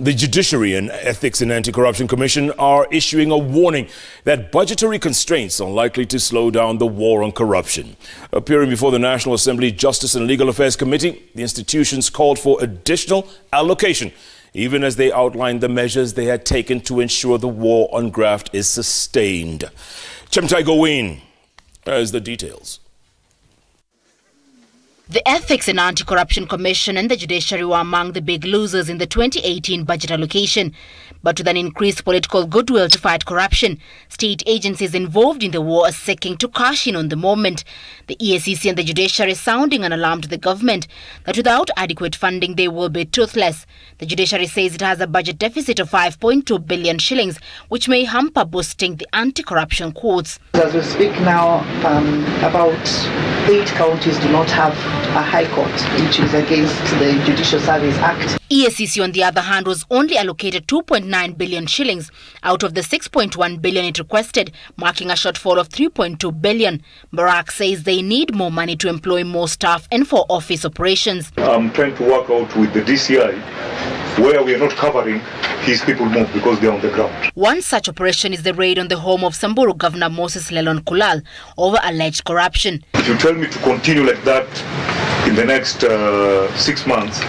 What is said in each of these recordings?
The Judiciary and Ethics and Anti-Corruption Commission are issuing a warning that budgetary constraints are likely to slow down the war on corruption. Appearing before the National Assembly Justice and Legal Affairs Committee, the institutions called for additional allocation, even as they outlined the measures they had taken to ensure the war on graft is sustained. Chemutai Goin has the details. The Ethics and Anti-Corruption Commission and the Judiciary were among the big losers in the 2018 budget allocation. But with an increased political goodwill to fight corruption, state agencies involved in the war are seeking to cash in on the moment. The EACC and the Judiciary sounding an alarm to the government that without adequate funding they will be toothless. The Judiciary says it has a budget deficit of 5.2 billion shillings, which may hamper boosting the anti-corruption courts. As we speak now, about 8 counties do not have a high court, which is against the Judicial Service Act. EACC, on the other hand, was only allocated 2.9 billion shillings out of the 6.1 billion it requested, marking a shortfall of 3.2 billion. Barak says they need more money to employ more staff and for office operations. I'm trying to work out with the DCI where we are not covering his people move because they are on the ground. One such operation is the raid on the home of Samburu Governor Moses Lelon Kulal over alleged corruption. If you tell me to continue like that in the next 6 months,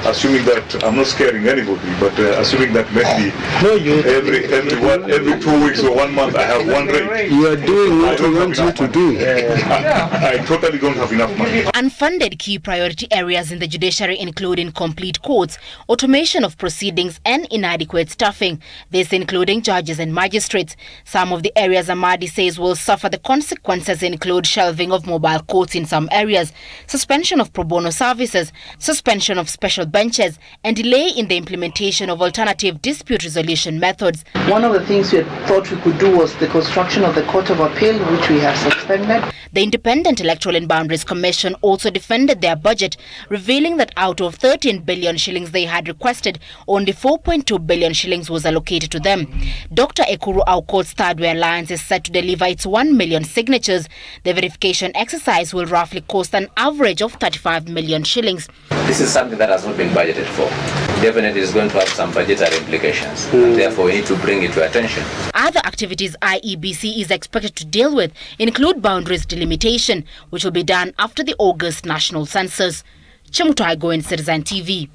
assuming that I'm not scaring anybody, but assuming that maybe every 2 weeks or 1 month I have one raid. You are doing what we want you to do. I totally don't have enough money. Unfunded key priority areas in the judiciary include incomplete courts, automation of proceedings and inadequate staffing, this including judges and magistrates. Some of the areas Amadi says will suffer the consequences include shelving of mobile courts in some areas, suspension of pro bono services, suspension of special benches, and delay in the implementation of alternative dispute resolution methods. One of the things we thought we could do was the construction of the Court of Appeal, which we have suspended. The Independent Electoral and Boundaries Commission also defended their budget, revealing that out of 13 billion shillings they had requested, only 4.2 billion shillings was allocated to them. Dr. Ekuru Aukot's Third Way Alliance is set to deliver its 1 million signatures. The verification exercise will roughly cost an average of 35 million shillings. This is something that has not been budgeted for. Definitely is going to have some budgetary implications, and therefore we need to bring it to attention. Other activities IEBC is expected to deal with include boundaries delimitation, which will be done after the August national census. Chemutai Goin, Citizen TV.